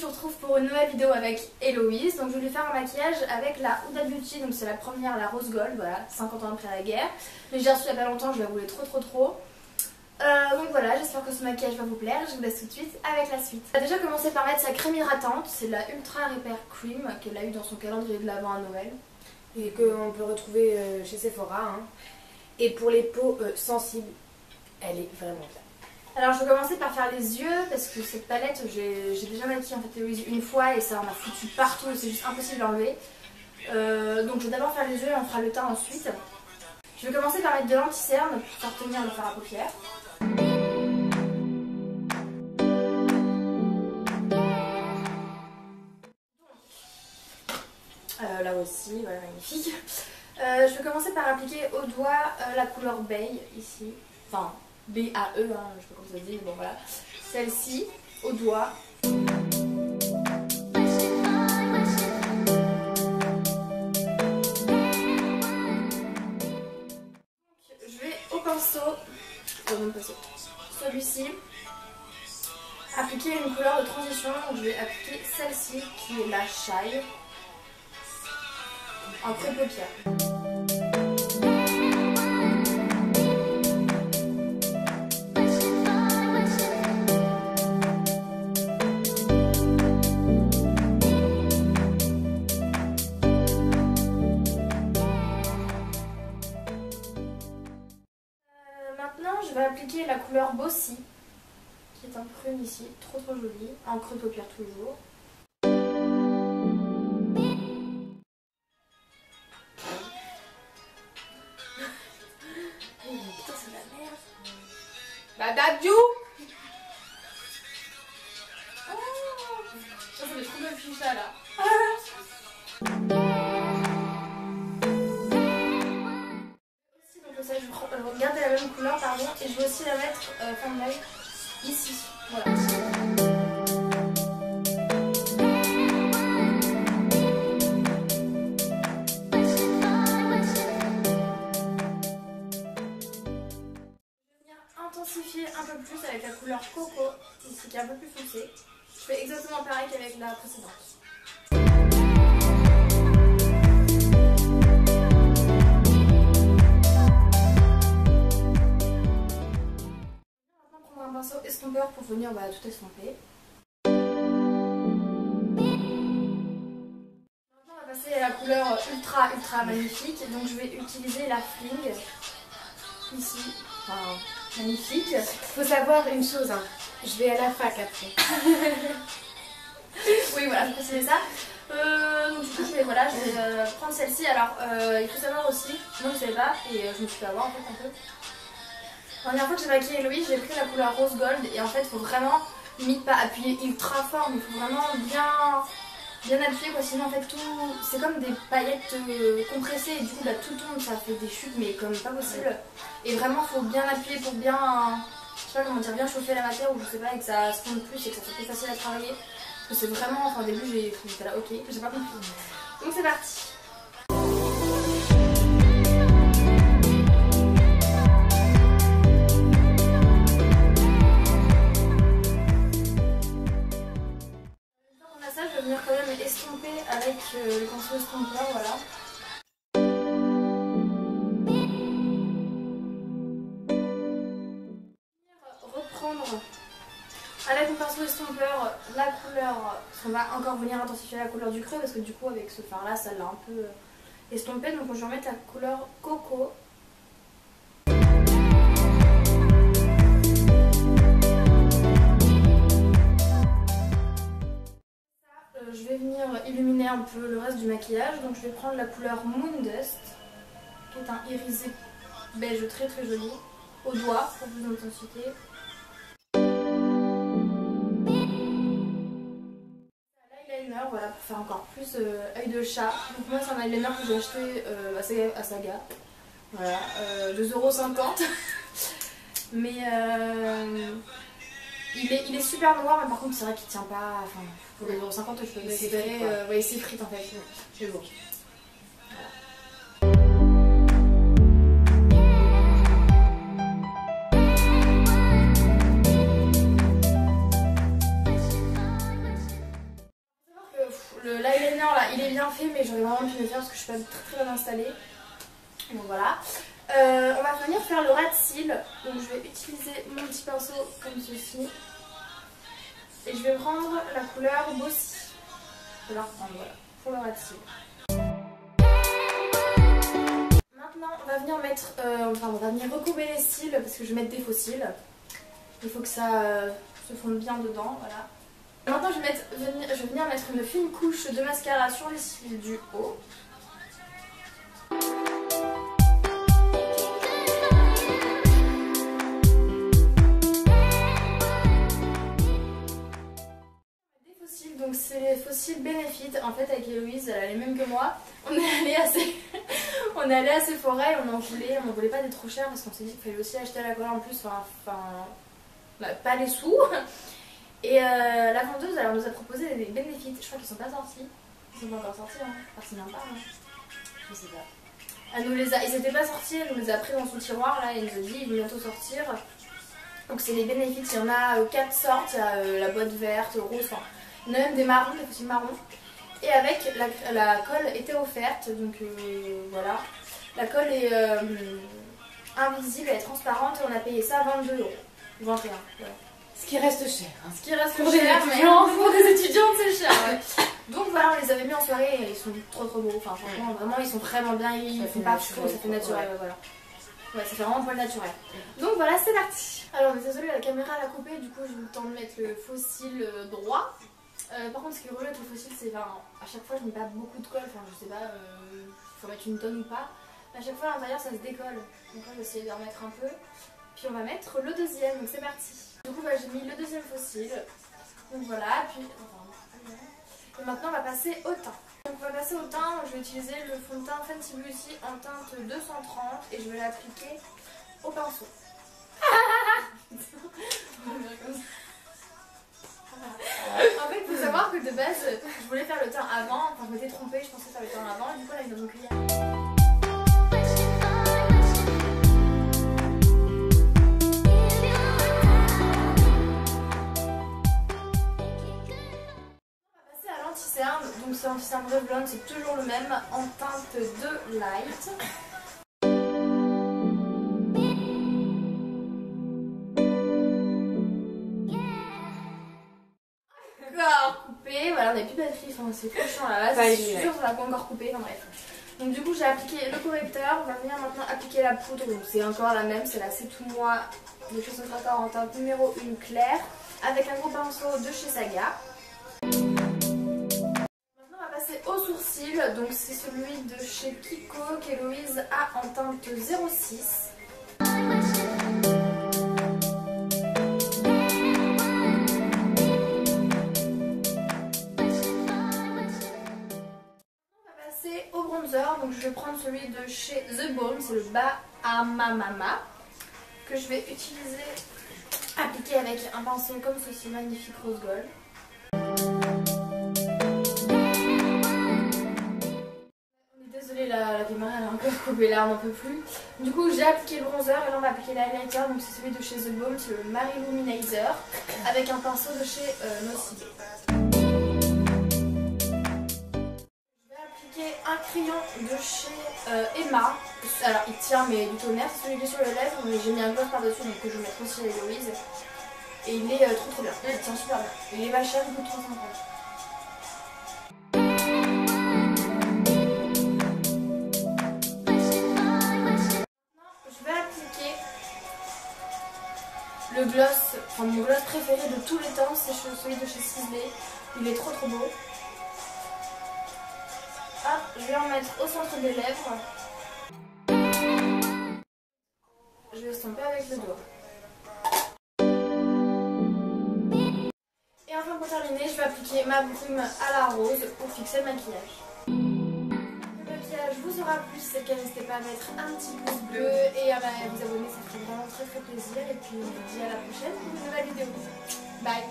je vous retrouve pour une nouvelle vidéo avec Héloïse. Donc je vais lui faire un maquillage avec la Huda Beauty, donc c'est la première, la rose gold, voilà, 50 ans après la guerre. Mais j'ai reçu il y a pas longtemps, je la voulais trop. Donc voilà, j'espère que ce maquillage va vous plaire. Je vous laisse tout de suite avec la suite. Elle a déjà commencé par mettre sa crème hydratante, c'est la Ultra Repair Cream qu'elle a eu dans son calendrier de l'Avent à Noël. Et qu'on peut retrouver chez Sephora. Hein. Et pour les peaux sensibles, elle est vraiment bien. Alors je vais commencer par faire les yeux parce que cette palette, j'ai déjà maquillé en fait Héloïse une fois et ça en a foutu partout, c'est juste impossible d'enlever. Donc je vais d'abord faire les yeux et on fera le teint ensuite. Je vais commencer par mettre de l'anti-cerne pour faire tenir le fard à paupières. Là aussi, voilà, magnifique. Je vais commencer par appliquer au doigt la couleur Bay ici, enfin B-A-E, hein, je sais pas comment ça se dit, bon voilà. Celle-ci, au doigt. Je vais au pinceau, celui-ci, appliquer une couleur de transition, donc je vais appliquer celle-ci qui est la Shy, en creux de paupières. Maintenant, je vais appliquer la couleur Bossy, qui est un prune ici, trop joli, en creux de paupières toujours. Putain, c'est de la merde. Badabdou. Ça fait trop de ficha là. Ça, je vais garder la même couleur pardon, et je vais aussi la mettre fin de l'œil ici, voilà. Je vais venir intensifier un peu plus avec la couleur Coco, ici qui est un peu plus foncée. Je fais exactement pareil qu'avec la précédente. Estompeur pour venir tout estomper. Maintenant on va passer à la couleur ultra magnifique, donc je vais utiliser la Fling ici, enfin magnifique. Il faut savoir une chose, hein. Je vais à la fac après. Oui voilà, je précisais ça. Donc du coup je vais prendre celle-ci. Alors il faut savoir aussi, moi je ne savais pas et je me suis fait avoir en fait un peu. La dernière fois que j'ai maquillé Héloïse, j'ai pris la couleur rose gold et en fait il faut vraiment, limite pas appuyer ultra fort, mais il faut vraiment bien appuyer quoi, sinon en fait tout, c'est comme des paillettes compressées et du coup tout tombe, ça fait des chutes mais comme pas possible. Et vraiment il faut bien appuyer pour bien, je sais pas comment dire, bien chauffer la matière ou je sais pas, et que ça se fonde plus et que ça soit plus facile à travailler. Parce que c'est vraiment, enfin au début j'étais là ok, j'ai pas compris. Donc c'est parti. Je vais venir quand même estomper avec le pinceau estompeur, voilà. Reprendre avec le pinceau estompeur la couleur, parce qu'on va encore venir intensifier la couleur du creux parce que du coup avec ce fard là ça l'a un peu estompé, donc je vais remettre la couleur Coco. Je vais venir illuminer un peu le reste du maquillage, donc je vais prendre la couleur Moondust, qui est un irisé beige très joli, au doigt pour plus d'intensité. L'eyeliner, voilà, pour faire encore plus œil de chat. Donc moi c'est un eyeliner que j'ai acheté à Saga, voilà, 2,50 €. Mais il est super noir, mais par contre c'est vrai qu'il tient pas, enfin pour 2,50 € je peux espérer, ouais c'est frites en fait, c'est lourd. l'eyeliner là il est bien fait mais j'aurais vraiment pu le faire parce que je suis pas très bien installée. Donc voilà. On va venir faire le ras de cils. Donc je vais utiliser mon petit pinceau comme ceci. Et je vais prendre la couleur Bossy. Je vais la reprendre voilà, pour le ras de cils. Maintenant on va venir mettre, on va venir recourber les cils parce que je vais mettre des faux cils. Il faut que ça se fonde bien dedans, voilà. Maintenant je vais venir mettre une fine couche de mascara sur les cils du haut. Des faux cils, donc c'est les faux cils Benefit. En fait avec Héloïse, elle a les mêmes que moi. On est allé à Sephora et on n'en voulait pas des trop chers parce qu'on s'est dit qu'il fallait aussi acheter à la colle en plus, pas les sous. Et la vendeuse alors, nous a proposé des Benefit, je crois qu'ils sont pas sortis. Ils sont pas encore sortis, hein. Personne n'en parle. Hein. Je sais pas. Ils étaient pas sortis, elle nous les a pris dans son tiroir là et elle nous a dit ils vont bientôt sortir. Donc c'est les Benefit, il y en a 4 sortes, il y a la boîte verte, rose, enfin il y en a même des marrons, des petits marrons. Et avec la colle était offerte, donc voilà. La colle est invisible, elle est transparente et on a payé ça 22 €. 21, ouais. Ce qui reste cher. Hein. Ce qui reste pour cher, des mais étudiants. pour des étudiantes c'est cher. Ouais. Donc voilà, on les avait mis en soirée et ils sont trop beaux. Enfin franchement, vraiment ils sont vraiment bien, ils font pas faux, ça fait naturel, ouais. Voilà. Ouais, ça fait vraiment poil naturel. Donc voilà, c'est parti. Alors désolée, la caméra elle a coupé, du coup j'ai eu le temps de mettre le faux cil droit. Par contre ce qui est relou avec le faux cil, c'est à chaque fois je mets pas beaucoup de colle, enfin je sais pas, il faut mettre une tonne ou pas. À chaque fois à l'intérieur ça se décolle, donc là je vais essayer de remettre un peu. Puis on va mettre le deuxième, donc c'est parti. Du coup j'ai mis le deuxième faux cil, donc voilà, puis et maintenant on va passer au teint. Donc on va passer au teint, je vais utiliser le fond de teint Fenty Beauty en teinte 230 et je vais l'appliquer au pinceau. En fait, il faut savoir que de base, je voulais faire le teint avant, enfin je m'étais trompée, je pensais faire le teint avant, et du coup là il est dans mon cuillère. On va passer à l'anti-cerne, donc c'est l'anti-cerne Revlon, c'est toujours le même en teinte de light. Coupé, voilà, on n'a plus de batterie, enfin, c'est trop chiant là, c'est sûr, ça va pas encore couper, enfin bref. Donc du coup j'ai appliqué le correcteur, on va venir maintenant appliquer la poudre, donc c'est encore la même, c'est la C'est Tout Moi de chez Centrator en teinte numéro 1 claire, avec un gros pinceau de chez Saga. Maintenant on va passer au sourcil, donc c'est celui de chez Kiko qu'Héloïse a en teinte 06. Au bronzer, donc je vais prendre celui de chez The Balm, c'est le Bahama que je vais utiliser, appliquer avec un pinceau comme ceci, magnifique rose gold. Désolée, la caméra elle a encore coupé là, on n'en peut plus. Du coup j'ai appliqué le bronzer et là on va appliquer l'highlighter, donc c'est celui de chez The Balm, c'est le Mary-Luminizer avec un pinceau de chez Nocide. Un crayon de chez Emma, alors il tient mais du tonnerre, c'est celui qui est sur les lèvres, mais j'ai mis un gloss par dessus donc que je vais mettre aussi à Héloïse. Et il est trop bien, il tient super bien. Il est pas cher, il coûte 350 €. Je vais appliquer le gloss, enfin mon gloss préféré de tous les temps, c'est celui de chez Sisley. Il est trop beau. Hop, je vais en mettre au centre des lèvres. Je vais estomper avec le doigt. Et enfin pour terminer, je vais appliquer ma brume à la rose pour fixer le maquillage. Le maquillage vous aura plu, si c'est le cas, n'hésitez pas à mettre un petit pouce bleu et à vous abonner, ça ferait vraiment très plaisir. Et puis je vous dis à la prochaine pour une nouvelle vidéo. Bye!